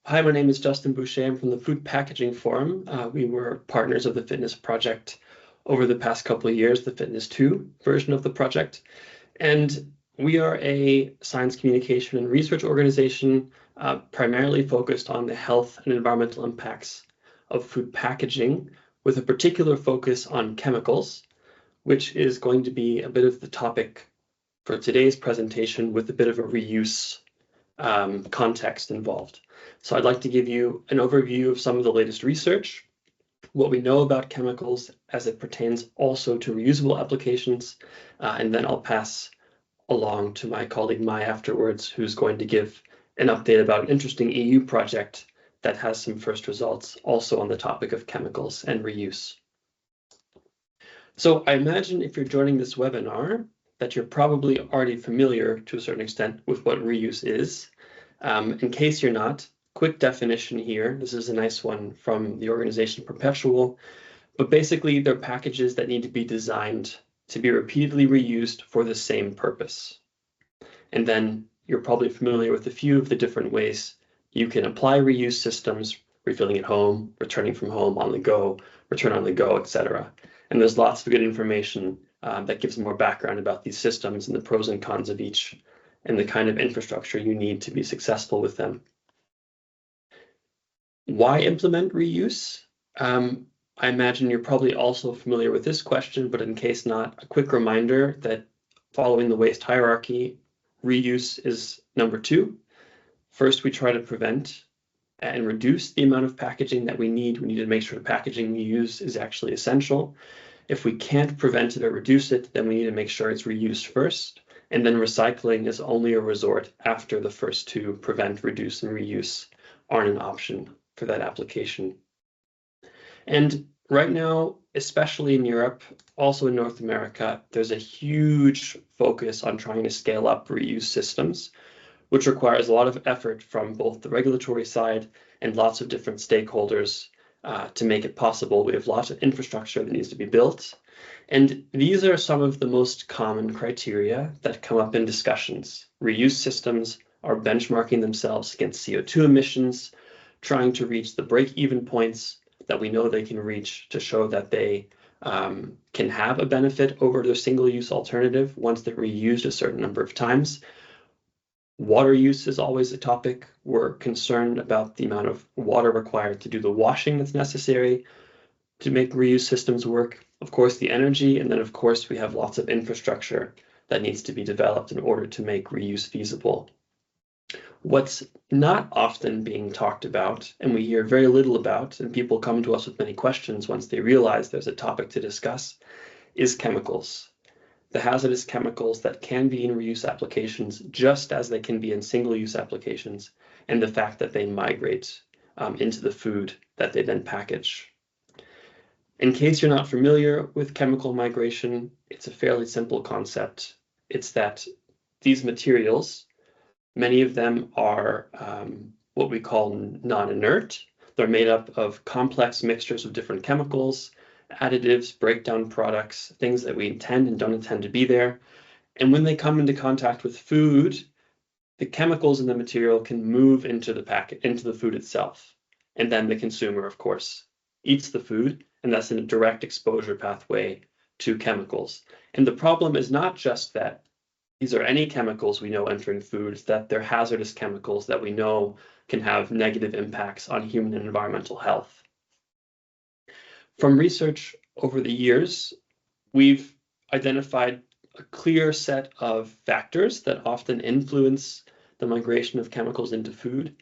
Hi, my name is Justin Boucher. I'm from the Food Packaging Forum. We were partners of the FitNESS project over the past couple of years, the FitNESS 2 version of the project. And we are a science communication and research organization primarily focused on the health and environmental impacts of food packaging, with a particular focus on chemicals, which is going to be a bit of the topic for today's presentation, with a bit of a reuse context involved. So I'd like to give you an overview of some of the latest research, what we know about chemicals as it pertains also to reusable applications, and then I'll pass along to my colleague Mai afterwards, who's going to give an update about an interesting EU project that has some first results also on the topic of chemicals and reuse. So I imagine if you're joining this webinar that you're probably already familiar to a certain extent with what reuse is. In case you're not, quick definition here. This is a nice one from the organization Perpetual, but basically they're packages that need to be designed to be repeatedly reused for the same purpose. And then you're probably familiar with a few of the different ways you can apply reuse systems: refilling at home, returning from home, on the go, return on the go, etc. And there's lots of good information that gives more background about these systems and the pros and cons of each, and the kind of infrastructure you need to be successful with them. Why implement reuse? I imagine you're probably also familiar with this question, but in case not, a quick reminder that following the waste hierarchy, reuse is number 2. First, we try to prevent and reduce the amount of packaging that we need. We need to make sure the packaging we use is actually essential. If we can't prevent it or reduce it, then we need to make sure it's reused first. And then recycling is only a resort after the first two, prevent, reduce, and reuse, aren't an option for that application. And right now, especially in Europe, also in North America, there's a huge focus on trying to scale up reuse systems, which requires a lot of effort from both the regulatory side and lots of different stakeholders to make it possible. We have lots of infrastructure that needs to be built. And these are some of the most common criteria that come up in discussions. Reuse systems are benchmarking themselves against CO2 emissions, trying to reach the break-even points that we know they can reach to show that they can have a benefit over their single-use alternative once they're reused a certain number of times. Water use is always a topic. We're concerned about the amount of water required to do the washing that's necessary to make reuse systems work. Of course, the energy, and then of course we have lots of infrastructure that needs to be developed in order to make reuse feasible. What's not often being talked about, and we hear very little about, and people come to us with many questions once they realize there's a topic to discuss, is chemicals. The hazardous chemicals that can be in reuse applications just as they can be in single-use applications, and the fact that they migrate into the food that they then package. In case you're not familiar with chemical migration, it's a fairly simple concept. It's that these materials, many of them are what we call non-inert. They're made up of complex mixtures of different chemicals, additives, breakdown products, things that we intend and don't intend to be there. And when they come into contact with food, the chemicals in the material can move into the food itself. And then the consumer, of course, eats the food, and that's in a direct exposure pathway to chemicals. And the problem is not just that these are any chemicals we know entering foods, that they're hazardous chemicals that we know can have negative impacts on human and environmental health. From research over the years, we've identified a clear set of factors that often influence the migration of chemicals into food.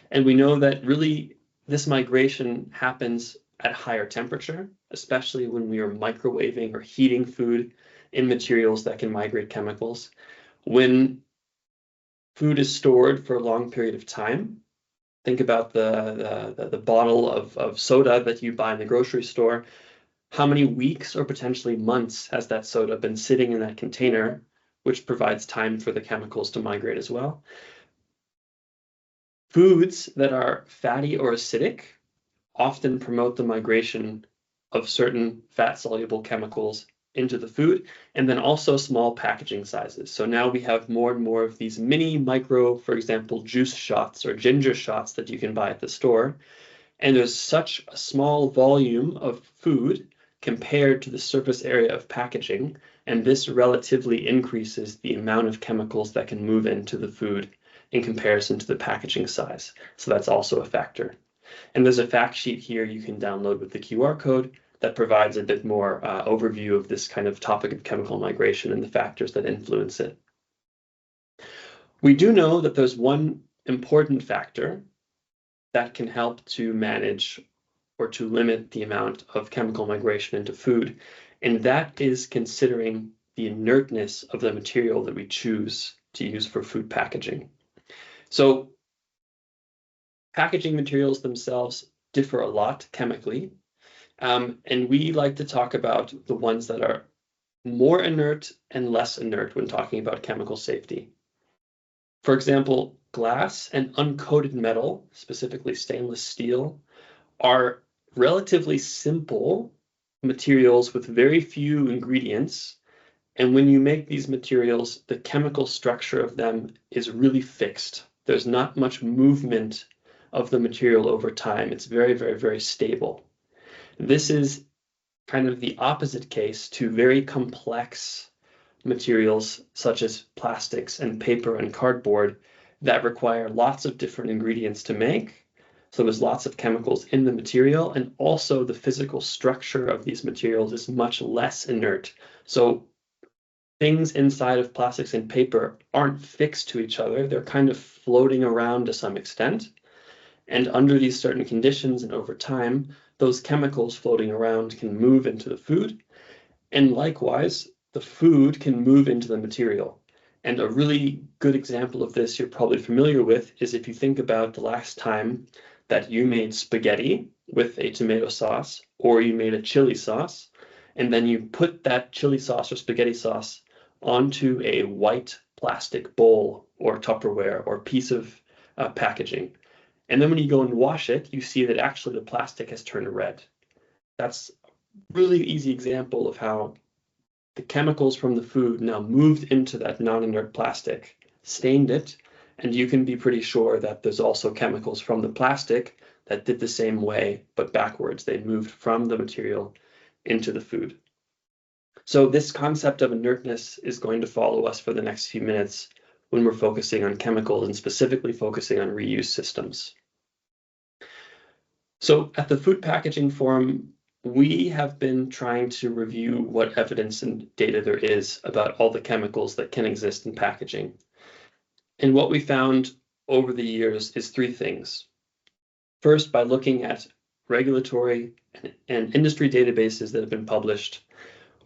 And we know that really this migration happens at higher temperature, especially when we are microwaving or heating food in materials that can migrate chemicals. When food is stored for a long period of time, think about the bottle of soda that you buy in the grocery store. How many weeks or potentially months has that soda been sitting in that container, which provides time for the chemicals to migrate as well? Foods that are fatty or acidic often promote the migration of certain fat-soluble chemicals into the food, and then also small packaging sizes. So now we have more and more of these mini micro, for example, juice shots or ginger shots that you can buy at the store. And there's such a small volume of food compared to the surface area of packaging, and this relatively increases the amount of chemicals that can move into the food in comparison to the packaging size. So that's also a factor. And there's a fact sheet here you can download with the QR code that provides a bit more overview of this kind of topic of chemical migration and the factors that influence it. We do know that there's one important factor that can help to manage or to limit the amount of chemical migration into food, and that is considering the inertness of the material that we choose to use for food packaging. So packaging materials themselves differ a lot chemically, and we like to talk about the ones that are more inert and less inert when talking about chemical safety. For example, glass and uncoated metal, specifically stainless steel, are relatively simple materials with very few ingredients. And when you make these materials, the chemical structure of them is really fixed. There's not much movement of the material over time. It's very, very, very stable. This is kind of the opposite case to very complex materials such as plastics and paper and cardboard that require lots of different ingredients to make. So there's lots of chemicals in the material, and also the physical structure of these materials is much less inert. So things inside of plastics and paper aren't fixed to each other. They're kind of floating around to some extent. And under these certain conditions and over time, those chemicals floating around can move into the food. And likewise, the food can move into the material. And a really good example of this you're probably familiar with is if you think about the last time that you made spaghetti with a tomato sauce, or you made a chili sauce, and then you put that chili sauce or spaghetti sauce onto a white plastic bowl or Tupperware or piece of packaging. And then when you go and wash it, you see that actually the plastic has turned red. That's a really easy example of how the chemicals from the food now moved into that non-inert plastic, stained it, and you can be pretty sure that there's also chemicals from the plastic that did the same way, but backwards. They moved from the material into the food. So this concept of inertness is going to follow us for the next few minutes when we're focusing on chemicals and specifically focusing on reuse systems. So at the Food Packaging Forum, we have been trying to review what evidence and data there is about all the chemicals that can exist in packaging. And what we found over the years is three things. First, by looking at regulatory and industry databases that have been published,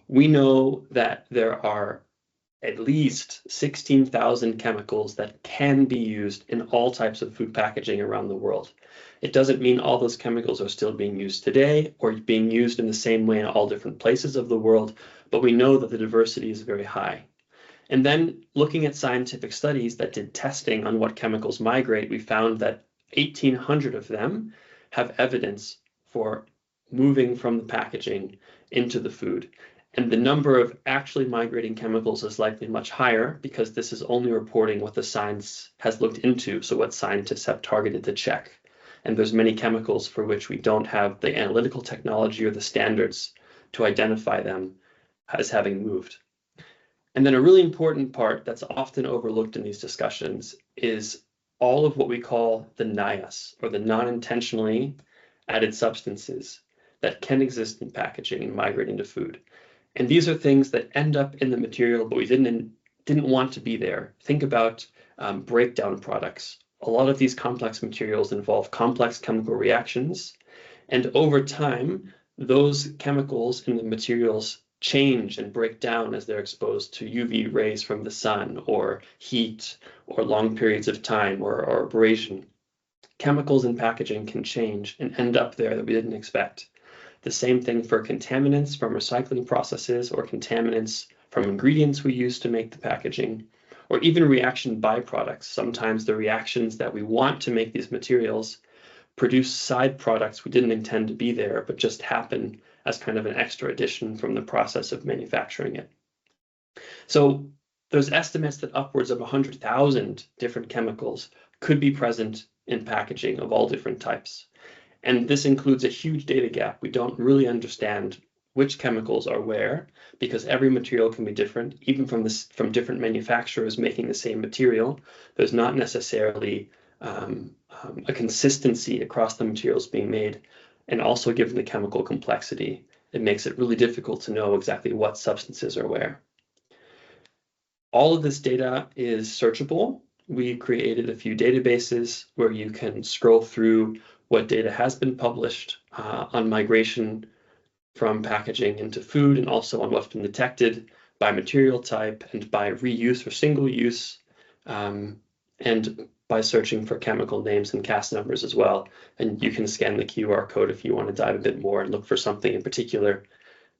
we know that there are at least 16,000 chemicals that can be used in all types of food packaging around the world. It doesn't mean all those chemicals are still being used today or being used in the same way in all different places of the world, but we know that the diversity is very high. And then looking at scientific studies that did testing on what chemicals migrate, we found that 1,800 of them have evidence for moving from the packaging into the food. And the number of actually migrating chemicals is likely much higher because this is only reporting what the science has looked into, so what scientists have targeted to check. And there's many chemicals for which we don't have the analytical technology or the standards to identify them as having moved. And then a really important part that's often overlooked in these discussions is all of what we call the NIAS, or the non-intentionally added substances that can exist in packaging and migrate into food. And these are things that end up in the material, but we didn't want to be there. Think about breakdown products. A lot of these complex materials involve complex chemical reactions, and over time, those chemicals in the materials change and break down as they're exposed to UV rays from the sun, or heat, or long periods of time, or abrasion. Chemicals in packaging can change and end up there that we didn't expect. The same thing for contaminants from recycling processes or contaminants from ingredients we use to make the packaging, or even reaction byproducts. Sometimes the reactions that we want to make these materials produce side products we didn't intend to be there, but just happen as kind of an extra addition from the process of manufacturing it. So there's estimates that upwards of 100,000 different chemicals could be present in packaging of all different types. And this includes a huge data gap. We don't really understand which chemicals are where, because every material can be different, even from different manufacturers making the same material. There's not necessarily a consistency across the materials being made. And also, given the chemical complexity, it makes it really difficult to know exactly what substances are where. All of this data is searchable. We created a few databases where you can scroll through what data has been published on migration from packaging into food, and also on what's been detected by material type and by reuse or single use, and by searching for chemical names and CAS numbers as well. And you can scan the QR code if you want to dive a bit more and look for something in particular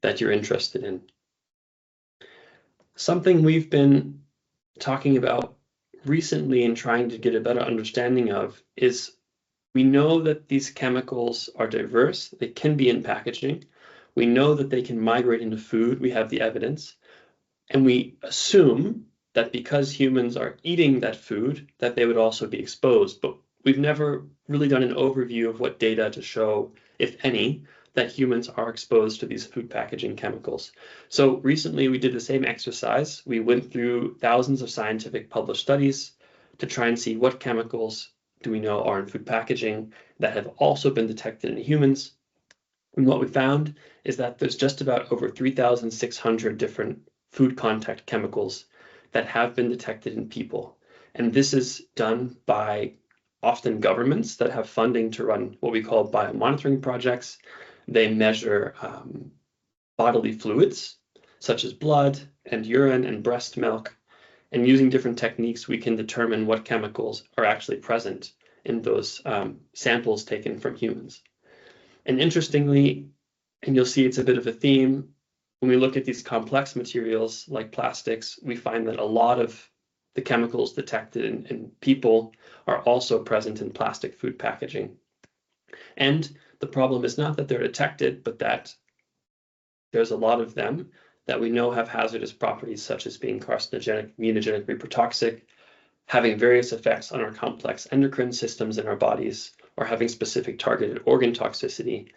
that you're interested in. Something we've been talking about recently and trying to get a better understanding of is, we know that these chemicals are diverse. They can be in packaging. We know that they can migrate into food. We have the evidence. And we assume that because humans are eating that food, that they would also be exposed. But we've never really done an overview of what data to show, if any, that humans are exposed to these food packaging chemicals. So recently we did the same exercise. We went through thousands of scientific published studies to try and see what chemicals do we know are in food packaging that have also been detected in humans. And what we found is that there's just about over 3,600 different food contact chemicals that have been detected in people. And this is done by often governments that have funding to run what we call biomonitoring projects. They measure bodily fluids, such as blood and urine and breast milk. And using different techniques, we can determine what chemicals are actually present in those samples taken from humans. And interestingly, and you'll see it's a bit of a theme, when we look at these complex materials like plastics, we find that a lot of the chemicals detected in people are also present in plastic food packaging. And the problem is not that they're detected, but that there's a lot of them that we know have hazardous properties, such as being carcinogenic, mutagenic, reprotoxic, having various effects on our complex endocrine systems in our bodies, or having specific targeted organ toxicity.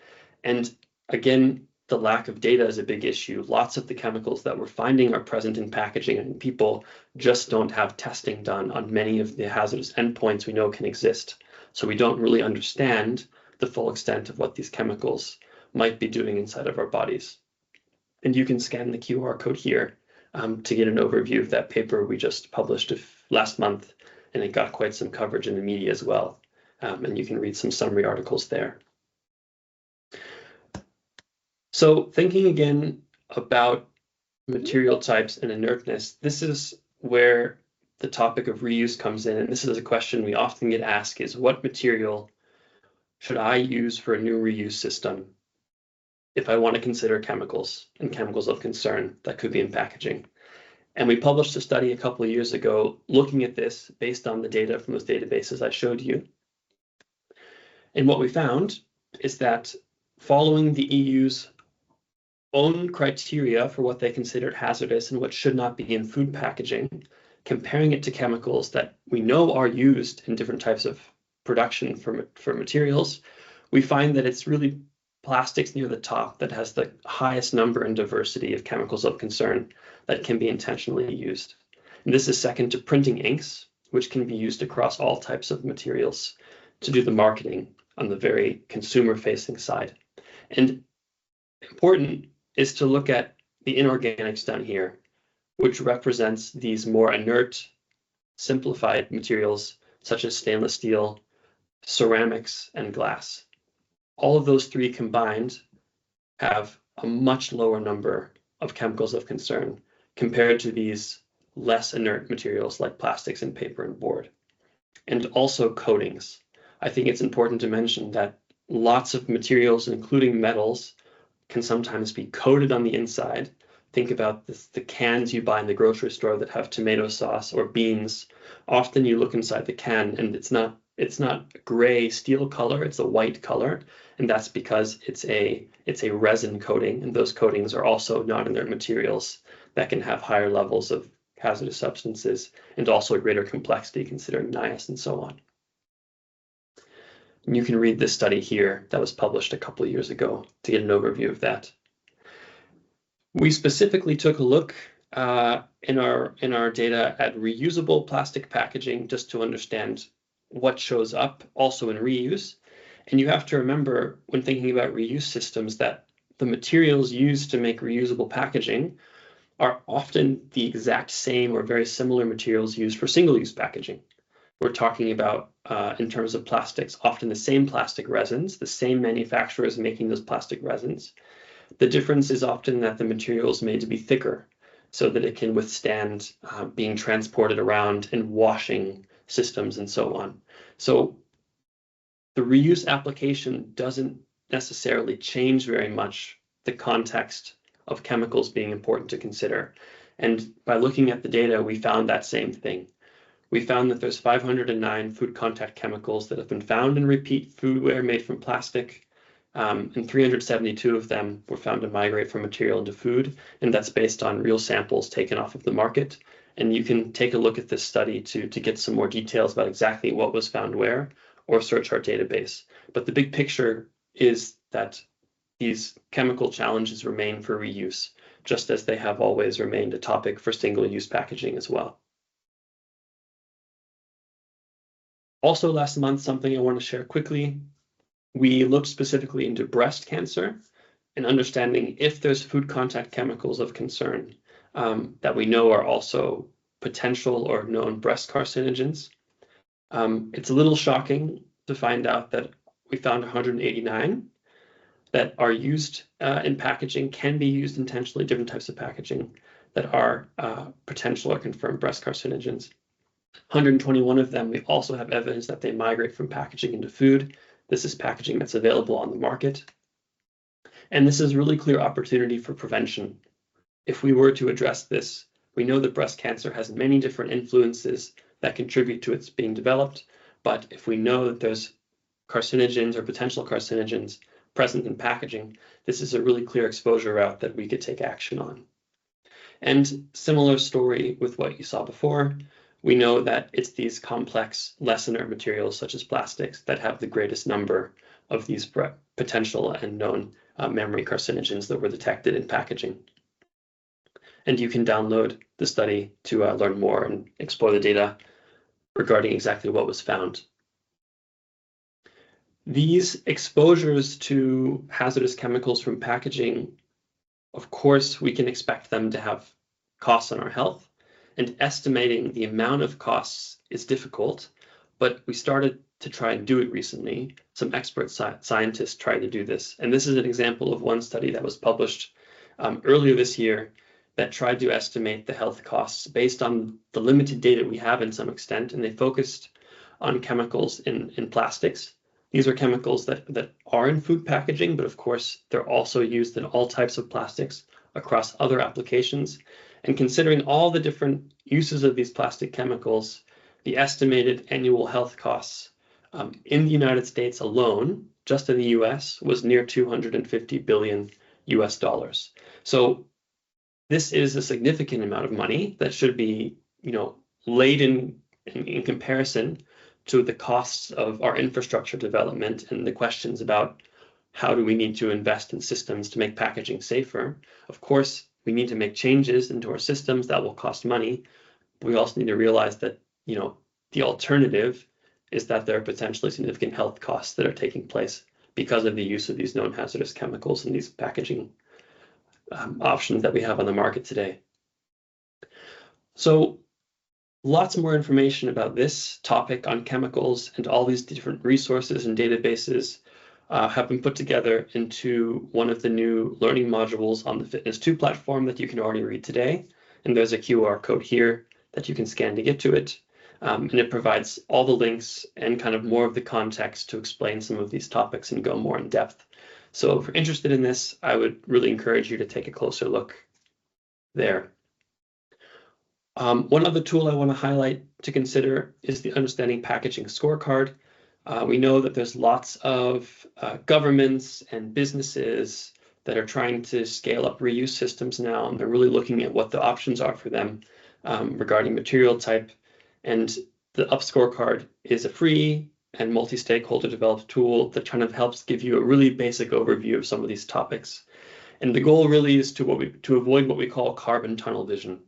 And again, the lack of data is a big issue. Lots of the chemicals that we're finding are present in packaging, and people just don't have testing done on many of the hazardous endpoints we know can exist. So we don't really understand the full extent of what these chemicals might be doing inside of our bodies. And you can scan the QR code here to get an overview of that paper we just published last month, and it got quite some coverage in the media as well. And you can read some summary articles there. So thinking again about material types and inertness, this is where the topic of reuse comes in. And this is a question we often get asked, is what material should I use for a new reuse system if I want to consider chemicals and chemicals of concern that could be in packaging? And we published a study a couple of years ago looking at this based on the data from those databases I showed you. And what we found is that following the EU's own criteria for what they considered hazardous and what should not be in food packaging, comparing it to chemicals that we know are used in different types of production for materials, we find that it's really plastics near the top that has the highest number and diversity of chemicals of concern that can be intentionally used. And this is second to printing inks, which can be used across all types of materials to do the marketing on the very consumer-facing side. And important is to look at the inorganics down here, which represents these more inert, simplified materials such as stainless steel, ceramics, and glass. All of those three combined have a much lower number of chemicals of concern compared to these less inert materials like plastics and paper and board. And also coatings. I think it's important to mention that lots of materials, including metals, can sometimes be coated on the inside. Think about the cans you buy in the grocery store that have tomato sauce or beans. Often you look inside the can and it's not It's not a gray steel color, it's a white color, and that's because it's a resin coating, and those coatings are also non-inert materials that can have higher levels of hazardous substances and also a greater complexity considering NIOS and so on. And you can read this study here that was published a couple of years ago to get an overview of that. We specifically took a look in our data at reusable plastic packaging just to understand what shows up also in reuse. And you have to remember when thinking about reuse systems that the materials used to make reusable packaging are often the exact same or very similar materials used for single-use packaging. We're talking about, in terms of plastics, often the same plastic resins, the same manufacturers making those plastic resins. The difference is often that the material is made to be thicker so that it can withstand being transported around and washing systems and so on. So the reuse application doesn't necessarily change very much the context of chemicals being important to consider. And by looking at the data, we found that same thing. We found that there's 509 food contact chemicals that have been found in repeat foodware made from plastic, and 372 of them were found to migrate from material into food, and that's based on real samples taken off of the market. And you can take a look at this study to get some more details about exactly what was found where, or search our database. But the big picture is that these chemical challenges remain for reuse, just as they have always remained a topic for single-use packaging as well. Also last month, something I want to share quickly, we looked specifically into breast cancer and understanding if there's food contact chemicals of concern that we know are also potential or known breast carcinogens. It's a little shocking to find out that we found 189 that are used in packaging, can be used intentionally, different types of packaging that are potential or confirmed breast carcinogens. 121 of them, we also have evidence that they migrate from packaging into food. This is packaging that's available on the market. And this is really clear opportunity for prevention. If we were to address this, we know that breast cancer has many different influences that contribute to its being developed. But if we know that there's carcinogens or potential carcinogens present in packaging, this is a really clear exposure route that we could take action on. And similar story with what you saw before. We know that it's these complex, less inert materials such as plastics that have the greatest number of these potential and known memory carcinogens that were detected in packaging. And you can download the study to learn more and explore the data regarding exactly what was found. These exposures to hazardous chemicals from packaging, of course, we can expect them to have costs on our health. And estimating the amount of costs is difficult, but we started to try and do it recently. Some expert scientists tried to do this. And this is an example of one study that was published earlier this year that tried to estimate the health costs based on the limited data we have in some extent. And they focused on chemicals in plastics. These are chemicals that are in food packaging, but of course, they're also used in all types of plastics across other applications. And considering all the different uses of these plastic chemicals, the estimated annual health costs in the United States alone, just in the US, was near $250 billion US. So this is a significant amount of money that should be, laid in comparison to the costs of our infrastructure development and the questions about how do we need to invest in systems to make packaging safer. Of course, we need to make changes into our systems that will cost money. We also need to realize that, the alternative is that there are potentially significant health costs that are taking place because of the use of these known hazardous chemicals and these packaging options that we have on the market today. So lots more information about this topic on chemicals and all these different resources and databases have been put together into one of the new learning modules on the FitNESS 2 platform that you can already read today. And there's a QR code here that you can scan to get to it. And it provides all the links and kind of more of the context to explain some of these topics and go more in depth. So if you're interested in this, I would really encourage you to take a closer look there. One other tool I want to highlight to consider is the Understanding Packaging Scorecard. We know that there's lots of governments and businesses that are trying to scale up reuse systems now, and they're really looking at what the options are for them regarding material type. And the UP scorecard is a free and multi-stakeholder developed tool that kind of helps give you a really basic overview of some of these topics. And the goal really is to avoid what we call carbon tunnel vision.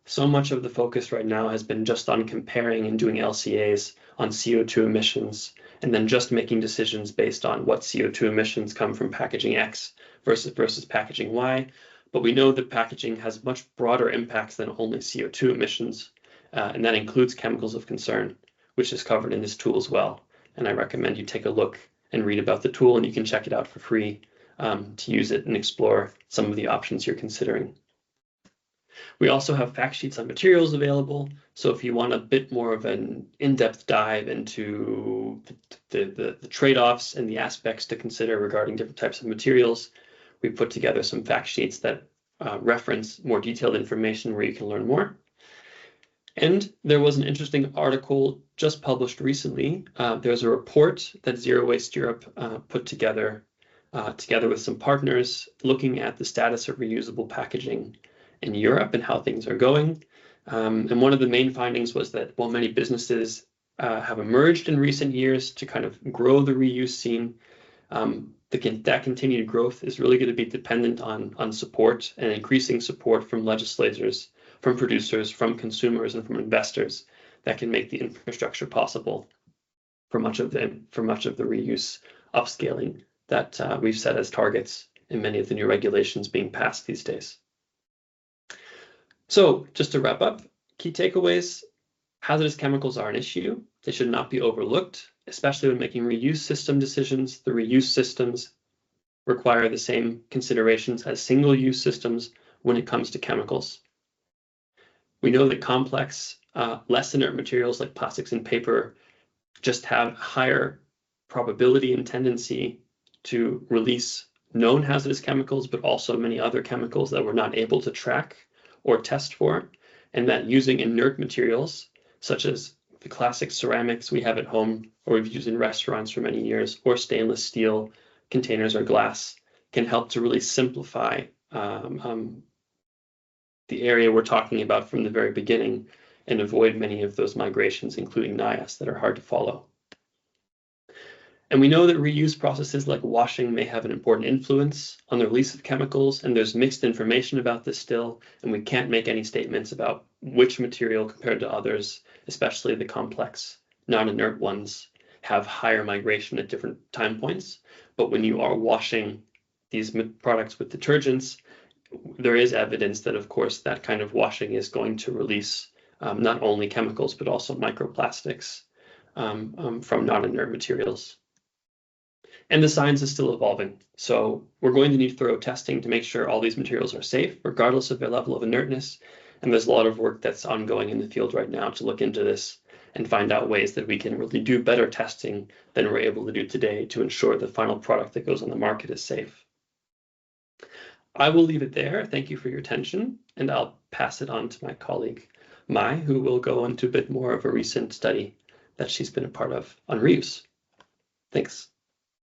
So much of the focus right now has been just on comparing and doing LCAs on CO2 emissions, and then just making decisions based on what CO2 emissions come from packaging X versus packaging Y. But we know that packaging has much broader impacts than only CO2 emissions, and that includes chemicals of concern, which is covered in this tool as well. And I recommend you take a look and read about the tool, and you can check it out for free to use it and explore some of the options you're considering. We also have fact sheets on materials available. So if you want a bit more of an in-depth dive into the trade-offs and the aspects to consider regarding different types of materials, we put together some fact sheets that reference more detailed information where you can learn more. And there was an interesting article just published recently. There's a report that Zero Waste Europe put together with some partners looking at the status of reusable packaging in Europe and how things are going. And one of the main findings was that while many businesses have emerged in recent years to kind of grow the reuse scene, that continued growth is really going to be dependent on support and increasing support from legislators, from producers, from consumers, and from investors that can make the infrastructure possible for much of the reuse upscaling that we've set as targets in many of the new regulations being passed these days. So just to wrap up, key takeaways: hazardous chemicals are an issue. They should not be overlooked, especially when making reuse system decisions. The reuse systems require the same considerations as single-use systems when it comes to chemicals. We know that complex, less inert materials like plastics and paper just have higher probability and tendency to release known hazardous chemicals, but also many other chemicals that we're not able to track or test for, and that using inert materials, such as the classic ceramics we have at home or we've used in restaurants for many years, or stainless steel containers or glass, can help to really simplify the area we're talking about from the very beginning and avoid many of those migrations, including NIAS, that are hard to follow. And we know that reuse processes like washing may have an important influence on the release of chemicals, and there's mixed information about this still, and we can't make any statements about which material compared to others, especially the complex, non-inert ones, have higher migration at different time points. But when you are washing these products with detergents, there is evidence that, of course, that kind of washing is going to release not only chemicals, but also microplastics from non-inert materials. And the science is still evolving. So we're going to need thorough testing to make sure all these materials are safe, regardless of their level of inertness. And there's a lot of work that's ongoing in the field right now to look into this and find out ways that we can really do better testing than we're able to do today to ensure the final product that goes on the market is safe. I will leave it there. Thank you for your attention, and I'll pass it on to my colleague, Mai, who will go into a bit more of a recent study that she's been a part of on reuse. Thanks.